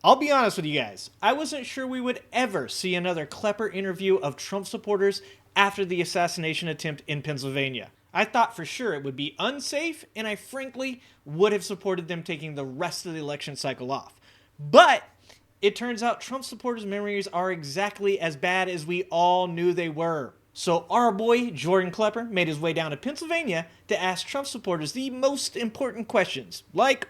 I'll be honest with you guys, I wasn't sure we would ever see another Klepper interview of Trump supporters after the assassination attempt in Pennsylvania. I thought for sure it would be unsafe, and I frankly would have supported them taking the rest of the election cycle off. But it turns out Trump supporters' memories are exactly as bad as we all knew they were. So our boy, Jordan Klepper, made his way down to Pennsylvania to ask Trump supporters the most important questions, like,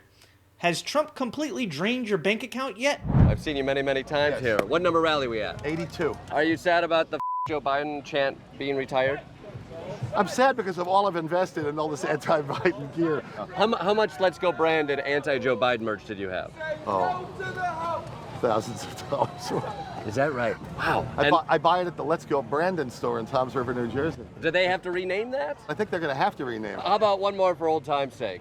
has Trump completely drained your bank account yet? I've seen you many, many times here. What number rally we at? 82. Are you sad about the Joe Biden chant being retired? I'm sad because of all I've invested in all this anti-Biden gear. How much Let's Go branded anti-Joe Biden merch did you have? Oh, thousands of dollars. Is that right? Wow. I buy it at the Let's Go Brandon store in Toms River, New Jersey. Do they have to rename that? I think they're going to have to rename it. How about one more for old time's sake?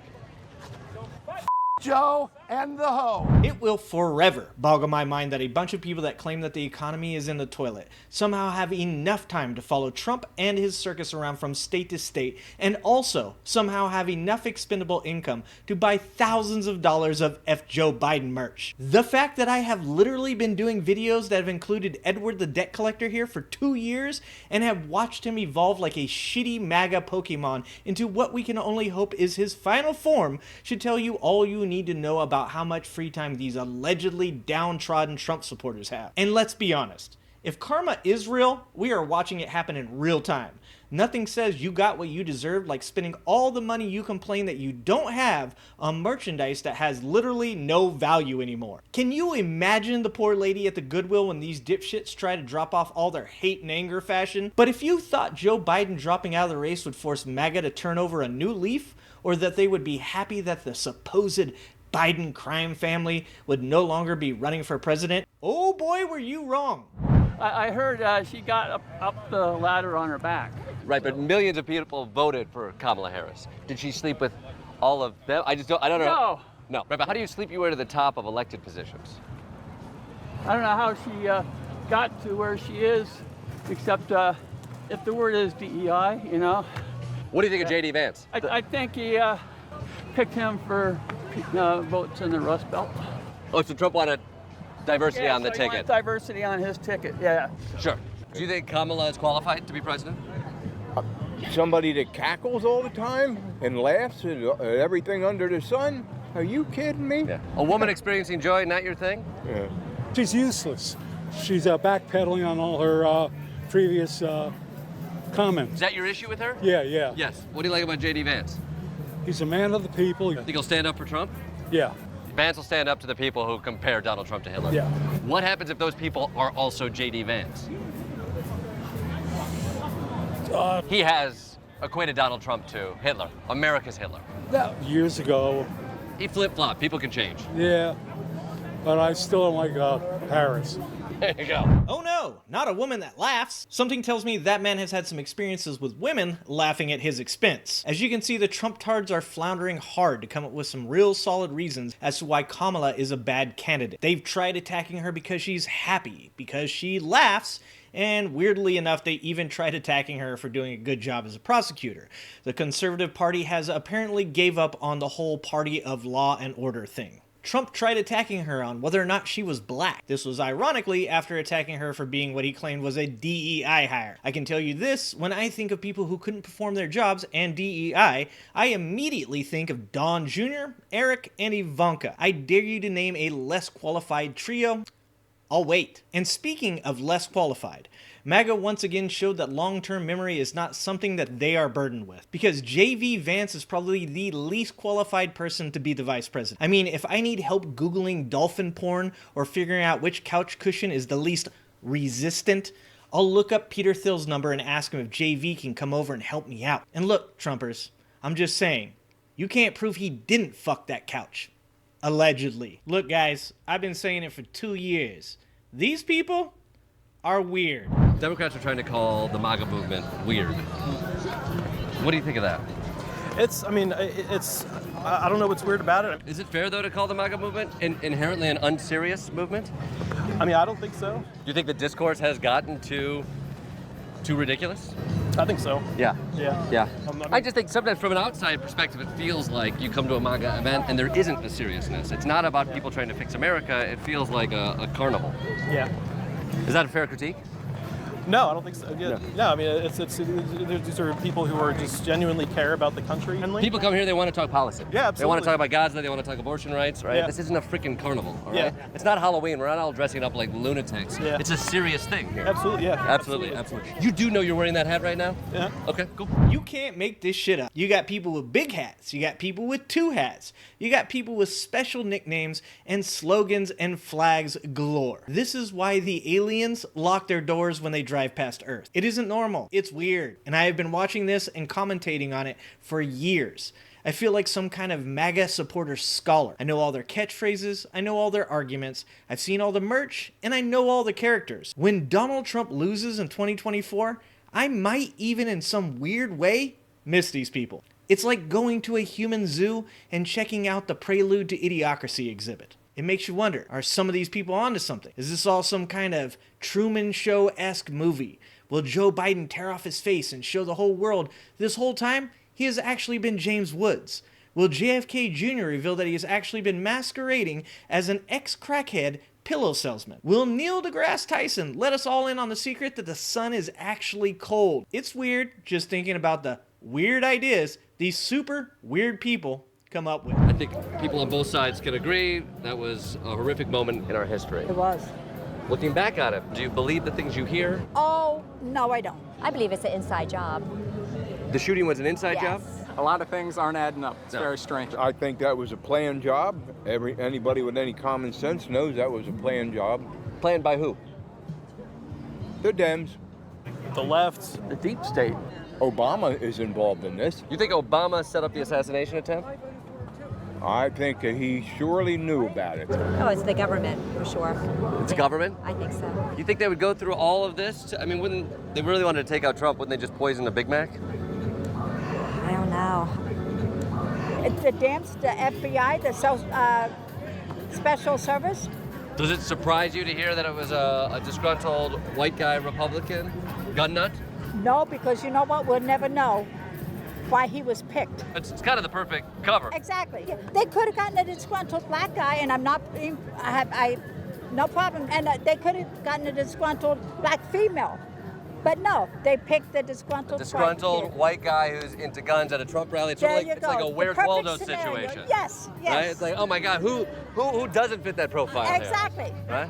Joe and the hoe. It will forever boggle my mind that a bunch of people that claim that the economy is in the toilet somehow have enough time to follow Trump and his circus around from state to state, and also somehow have enough expendable income to buy thousands of dollars of F. Joe Biden merch. The fact that I have literally been doing videos that have included Edward the Debt Collector here for 2 years and have watched him evolve like a shitty MAGA Pokemon into what we can only hope is his final form should tell you all you need to know about how much free time these allegedly downtrodden Trump supporters have. And let's be honest, if karma is real, we are watching it happen in real time. Nothing says you got what you deserved like spending all the money you complain that you don't have on merchandise that has literally no value anymore. Can you imagine the poor lady at the Goodwill when these dipshits try to drop off all their hate and anger fashion? But if you thought Joe Biden dropping out of the race would force MAGA to turn over a new leaf, or that they would be happy that the supposed Biden crime family would no longer be running for president, oh boy, were you wrong. I heard she got up the ladder on her back. Right, but millions of people voted for Kamala Harris. Did she sleep with all of them? I don't know. No. Right, but how do you sleep your way to the top of elected positions? I don't know how she got to where she is, except if the word is DEI, you know. What do you think of J.D. Vance? I think he picked him for votes in the Rust Belt. Oh, so Trump wanted diversity on the He ticket. wanted diversity on his ticket, yeah. Sure. Do you think Kamala is qualified to be president? Somebody that cackles all the time and laughs at everything under the sun? Are you kidding me? Yeah. A woman experiencing joy, not your thing? Yeah. She's useless. She's backpedaling on all her previous comments. Is that your issue with her? Yeah. Yes. What do you like about J.D. Vance? He's a man of the people. Think he'll stand up for Trump? Yeah. Vance will stand up to the people who compare Donald Trump to Hitler. Yeah. What happens if those people are also J.D. Vance? He has equated Donald Trump to Hitler, America's Hitler. Years ago. He flip-flopped. People can change. Yeah. But I still don't like Harris. There you go. Oh no, not a woman that laughs. Something tells me that man has had some experiences with women laughing at his expense. As you can see, the Trump-tards are floundering hard to come up with some real solid reasons as to why Kamala is a bad candidate. They've tried attacking her because she's happy, because she laughs, and weirdly enough, they even tried attacking her for doing a good job as a prosecutor. The Conservative Party has apparently gave up on the whole party of law and order thing. Trump tried attacking her on whether or not she was black. This was ironically after attacking her for being what he claimed was a DEI hire. I can tell you this, when I think of people who couldn't perform their jobs and DEI, I immediately think of Don Jr., Eric, and Ivanka. I dare you to name a less qualified trio. I'll wait. And speaking of less qualified, MAGA once again showed that long-term memory is not something that they are burdened with, because J.V. Vance is probably the least qualified person to be the vice president. I mean, if I need help Googling dolphin porn or figuring out which couch cushion is the least resistant, I'll look up Peter Thill's number and ask him if J.V. can come over and help me out. And look, Trumpers, I'm just saying, you can't prove he didn't fuck that couch. Allegedly. Look, guys, I've been saying it for 2 years. These people are weird. Democrats are trying to call the MAGA movement weird. What do you think of that? I don't know what's weird about it. Is it fair, though, to call the MAGA movement inherently an unserious movement? I don't think so. Do you think the discourse has gotten too ridiculous? I think so. Yeah. Yeah. Yeah. I I mean- just think sometimes from an outside perspective, it feels like you come to a MAGA event and there isn't a seriousness. It's not about people trying to fix America. It feels like a carnival. Yeah. Is that a fair critique? No, I don't think so. Yeah, no. I mean, these are people who are just genuinely care about the country. People come here, they want to talk policy. Yeah, They want absolutely. to talk about Gaza, they want to talk abortion rights, right? Yeah. This isn't a freaking carnival, all right? Yeah. It's not Halloween. We're not all dressing up like lunatics. Yeah. It's a serious thing here. Absolutely, yeah. Absolutely, absolutely. You do know you're wearing that hat right now? Yeah. Okay, cool. You can't make this shit up. You got people with big hats. You got people with 2 hats. You got people with special nicknames and slogans and flags galore. This is why the aliens lock their doors when they drive past Earth. It isn't normal. It's weird. And I have been watching this and commentating on it for years. I feel like some kind of MAGA supporter scholar. I know all their catchphrases, I know all their arguments, I've seen all the merch, and I know all the characters. When Donald Trump loses in 2024, I might even in some weird way miss these people. It's like going to a human zoo and checking out the Prelude to Idiocracy exhibit. It makes you wonder, are some of these people onto something? Is this all some kind of Truman Show-esque movie? Will Joe Biden tear off his face and show the whole world this whole time he has actually been James Woods? Will JFK Jr. reveal that he has actually been masquerading as an ex-crackhead pillow salesman? Will Neil deGrasse Tyson let us all in on the secret that the sun is actually cold? It's weird just thinking about the weird ideas these super weird people come up with. I think people on both sides can agree that was a horrific moment in our history. It was. Looking back on it, do you believe the things you hear? Oh, no, I don't. I believe it's an inside job. The shooting was an inside job? Yes. A lot of things aren't adding up. It's very strange. I think that was a planned job. Anybody with any common sense knows that was a planned job. Planned by who? The Dems. The left. The deep state. Obama is involved in this. You think Obama set up the assassination attempt? I think that he surely knew about it. Oh, it's the government, for sure. It's government? I think so. You think they would go through all of this? I mean, wouldn't they really wanted to take out Trump? Wouldn't they just poison a Big Mac? I don't know. It's the DAMS, the FBI, the Special Service. Does it surprise you to hear that it was a disgruntled white guy Republican gun nut? No, because you know what? We'll never know why he was picked. It's kind of the perfect cover. Exactly. They could have gotten a disgruntled black guy, and I no problem. And they could have gotten a disgruntled black female. But no, they picked the disgruntled White guy who's into guns at a Trump rally. It's There like you it's like go. a The Where's perfect Waldo scenario. situation. Yes, yes. Right? It's like, oh my God, who doesn't fit that profile here? Exactly. Right?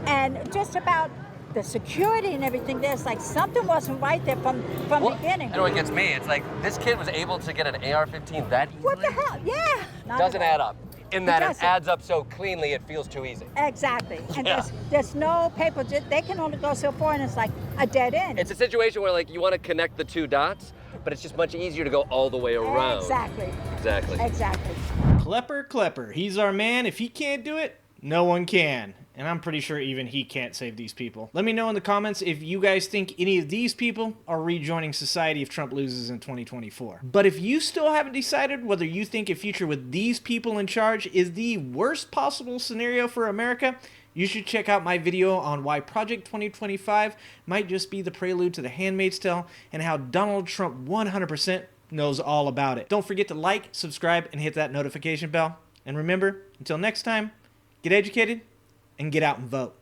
And just about the security and everything, there's like something wasn't right there from the beginning. You know what gets me? It's like this kid was able to get an AR-15 that easily. What the hell? Yeah. Not Doesn't at all. add up. In that it doesn't. adds up so cleanly, it feels too easy. Exactly. And Yeah. there's no paper. They can only go so far, and it's like a dead end. It's a situation where like you want to connect the two dots, but it's just much easier to go all the way around. Exactly. Exactly. Exactly. Klepper. He's our man. If he can't do it, no one can. And I'm pretty sure even he can't save these people. Let me know in the comments if you guys think any of these people are rejoining society if Trump loses in 2024. But if you still haven't decided whether you think a future with these people in charge is the worst possible scenario for America, you should check out my video on why Project 2025 might just be the prelude to The Handmaid's Tale and how Donald Trump 100% knows all about it. Don't forget to like, subscribe, and hit that notification bell. And remember, until next time, get educated and get out and vote.